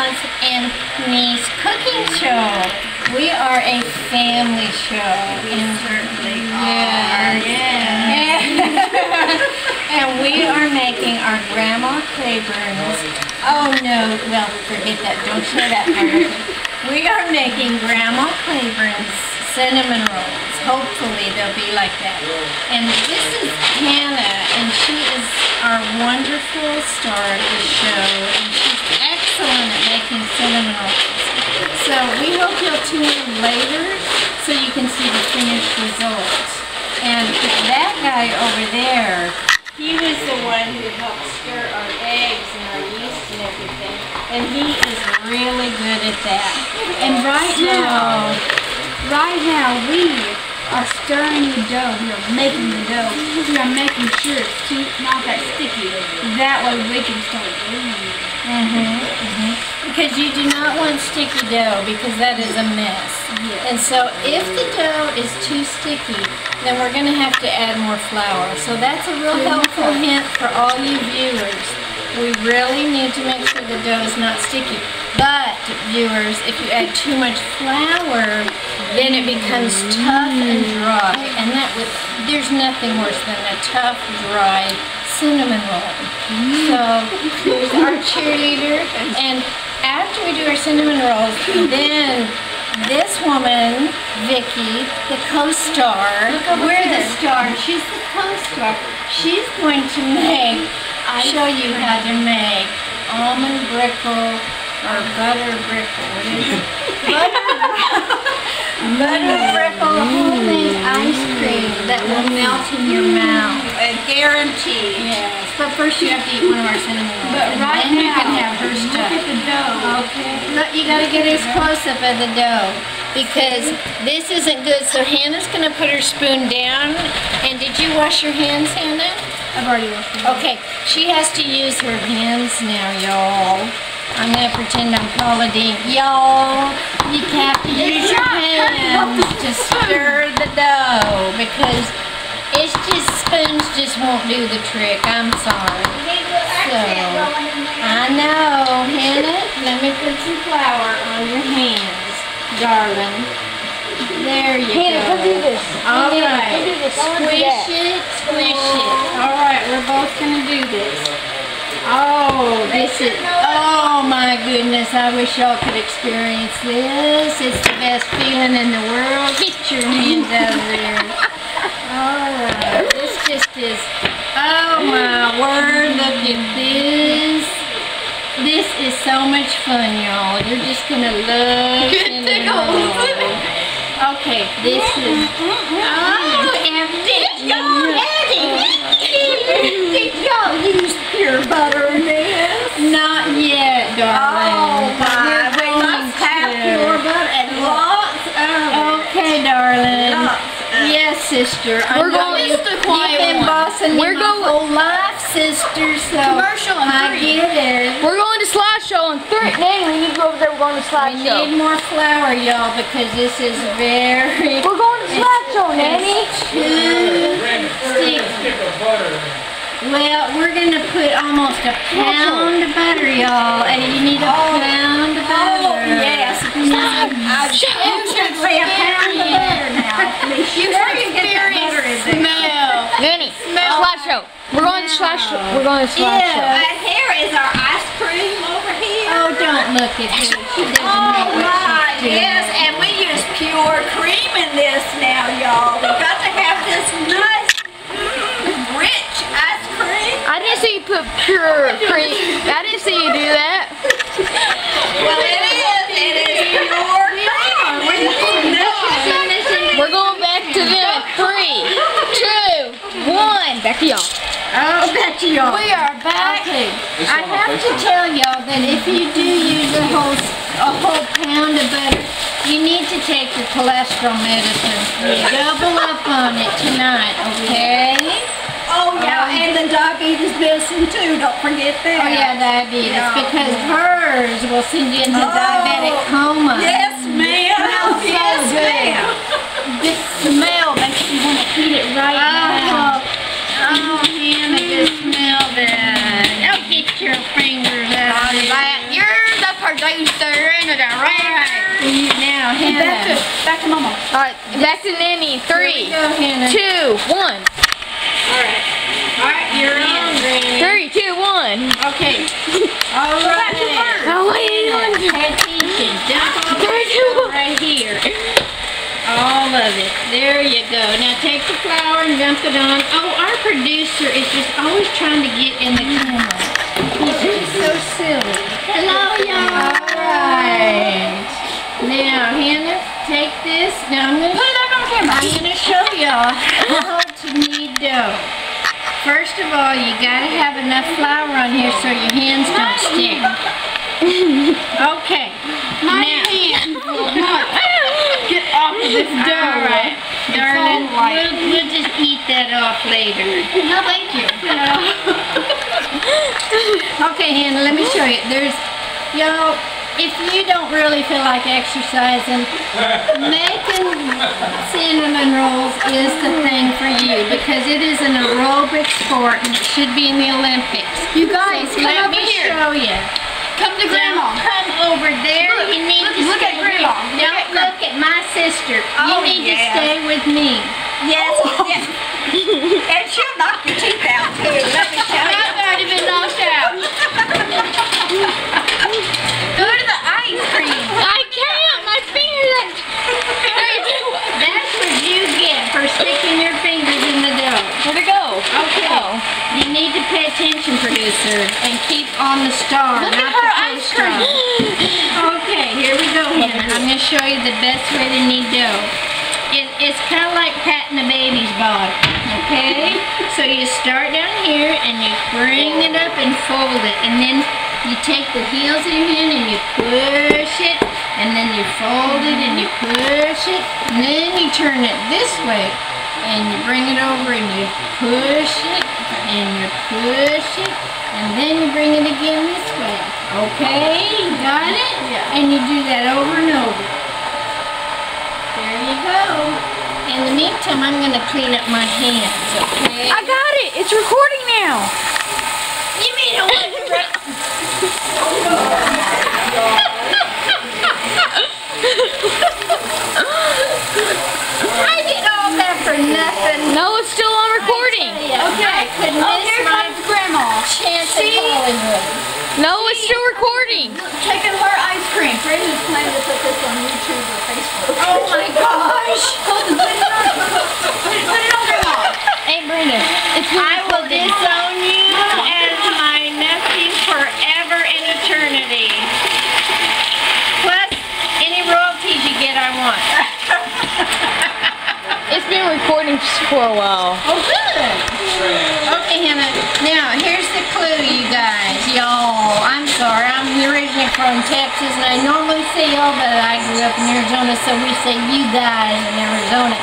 grandma's and niece cooking show. We are a family show. We certainly are. And we are making our Grandma Claiborne's. Oh no, well, forget that. Don't show that part. We are making Grandma Claiborne's cinnamon rolls. Hopefully they'll be like that. And this is Hannah, and she is our wonderful star of the show, and she's excellent at making cinnamon rolls. So we hope you'll tune in later so you can see the finished result. And that guy over there, he was the one who helped stir our eggs and our yeast and everything. And he is really good at that. And right now we are stirring the dough. We are making the dough. We are making sure it's not that sticky. That way we can start doing it. Because you do not want sticky dough, because that is a mess. Yes. And so if the dough is too sticky, then we're going to have to add more flour. So that's a real helpful hint for all you viewers. We really need to make sure the dough is not sticky. But, viewers, if you add too much flour, then it becomes tough and dry. And there's nothing worse than a tough, dry cinnamon roll. So, here's our cheerleader. And after we do our cinnamon rolls, then this woman, Vicki, the co-star, we're the star, she's the co-star. She's going to show you how to make almond brickle or butter brickle. What is it? Butter brickle homemade ice cream that will melt in your mouth. A guarantee. Yes. But first you have to eat one of our cinnamon rolls. But right now, you can have her stuff. Look at the dough. Okay. Look, you got to get a close-up of the dough, because this isn't good. So Hannah's going to put her spoon down. And did you wash your hands, Hannah? I've already washed my hands. Okay. She has to use her hands now, y'all. I'm going to pretend I'm Paula Deen. Y'all, you have to use your hands to stir the dough, because spoons just won't do the trick. I'm sorry. So, I know, Hannah, let me put some flour on your hands, darling. There you go. Hannah, come do this. All right. Come do this. Squish it, squish it. All right, we're both going to do this. Oh, oh my goodness, I wish y'all could experience this. It's the best feeling in the world. Get your hands out of there. Alright, this just is, oh my word, look at this. This is so much fun, y'all. You're just going to love it. Okay, this is, did y'all use pure butter in this? Not yet, darling. Oh my, we must have pure butter and lots of it. Okay, darling. Yes, sister. We're going you've been bossing me my whole life, sister, so commercial I get it. We're going to slideshow on 3. Nanny, we need to go over there. We're going to We slideshow. need more flour, y'all, because this is very... We're going to slideshow, Nanny. Well, we're going to put almost a pound of butter, y'all, and you need a pound of butter. Oh, yes. You should say a pound of butter now. You should get that butter in there. Smell. Nanny, slideshow. We're going to slideshow. We're going to slideshow. And here is our ice cream over here. Oh, don't look at her. She doesn't know what My, she's doing. yes, and we use pure cream in this now, y'all. We've got to have this nice, rich ice cream. I didn't see you put pure cream. I didn't see you do that. Well, it is pure cream. We're going back to them in 3, 2, 1. Back to y'all. Oh, back to y'all. We are back. Okay. I have to tell y'all that if you do use a whole pound of butter, you need to take your cholesterol medicine. Double up on it tonight, okay? Oh, yeah, and the diabetes medicine, too. Don't forget that. Oh, yeah, diabetes, Yeah. because hers will send you into diabetic coma. Yes, ma'am. Smells so Yes, good. ma'am. This smell makes you want to eat it right now. Oh, Hannah, just smell that. Oh, get your fingers out of there. You're the person Alright, back to Nanny. 3, 2, 1. Alright, you're on, Granny. 3, 2, 1. Okay. Alright. Oh, wait. Pay attention. Dump all this stuff right here. All of it. There you go. Now take the flour and dump it on. Oh, our producer is just always trying to get in the camera. He's just so silly. Hello, y'all. Alright. Now, Hannah, take this. Now I'm going to put it up on camera. I'm going to show y'all how to knead dough. First of all, you got to have enough flour on here so your hands don't stick. Okay. My hands will not get off of this dough. Alright, darling, we'll just eat that off later. No, thank you. Okay, Hannah, let me show you. Y'all, if you don't really feel like exercising, making cinnamon rolls is the thing for you because it is an aerobic sport and it should be in the Olympics. You guys, So come let over me here. show you. Come to Grandma. Come over there. Look, You need to look stay at Grandma. here. Don't look at my sister. Oh, You need to yeah. stay with me. Yes, yes. And she'll knock your teeth out too. Let me show you. I've already been knocked out. Go to the ice cream. I can't. My fingers. That's what you get for sticking your fingers in the dough. Where'd it go? Okay. Oh. You need to pay attention, producer, and keep on the star, Look not at her the ice co-star. cream. Okay, here we go, Hannah. I'm going to show you the best way to knead dough. It's kind of like patting a baby's bottom, okay? So you start down here and you bring it up and fold it, and then you take the heels of your hand and you push it, and then you fold it and you push it, and then you turn it this way, and you bring it over and you push it, and you push it, and then you bring it again this way. Okay, you got it? Yeah. And you do that over and over. There you go. In the meantime, I'm going to clean up my hands, okay? I got it. It's recording now. You mean it wasn't I did all that for nothing. No, it's still on recording. Okay, I couldn't miss Here my comes Grandma. chance at Hollywood. No, it's still recording. Taking her ice cream. Brandon's planning to put this on YouTube or Facebook. Oh my gosh! Colton, put it on. Put it on Grandma. Hey, Brenda. It's I will disown you as my nephew forever and eternity. Plus, any royalties you get, I want. It's been recording for a while. Oh, good. Okay, Hannah. Now, here's the clue, you guys. Y'all, I'm sorry. I'm originally from Texas, and I normally say y'all, but I grew up in Arizona, so we say you guys in Arizona.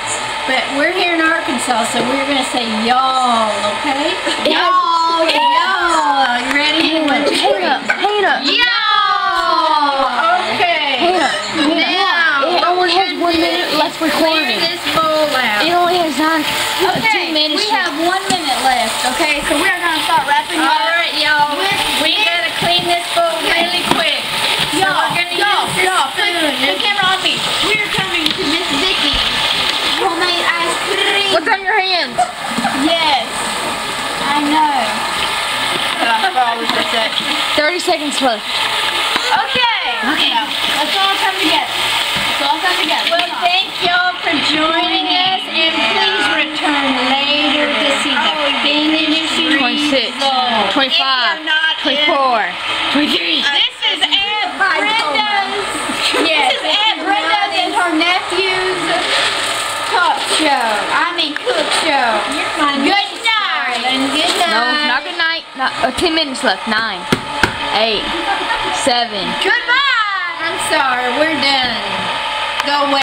But we're here in Arkansas, so we're going to say y'all, okay? Y'all, y'all. You ready? One, two, three. Hang up. Y'all. Okay. Now, It only has 1 minute left clear recording. this bowl out. It only has 2 Okay, minutes. we have 1 minute left, okay? So we're going to start wrapping up. Alright, y'all. We gotta clean this bowl really quick. So we're gonna use this spoon. The camera on me. We're coming to Miss Vicky's homemade ice cream. What's on your hands? Yes, I know. 30 seconds left. Okay. Okay. Let's all come together. Let's all come together. Well, thank y'all for joining us, and please return later to see the finish 26, 25, 24, 23. This is Aunt Brenda's. Yes, this is Aunt Brenda's and her nephew's talk show. Cook show. You're my Good night. darling. Good night. No, not good night. Not, 10 minutes left. 9, 8, 7. Goodbye. I'm sorry, we're done. Go away.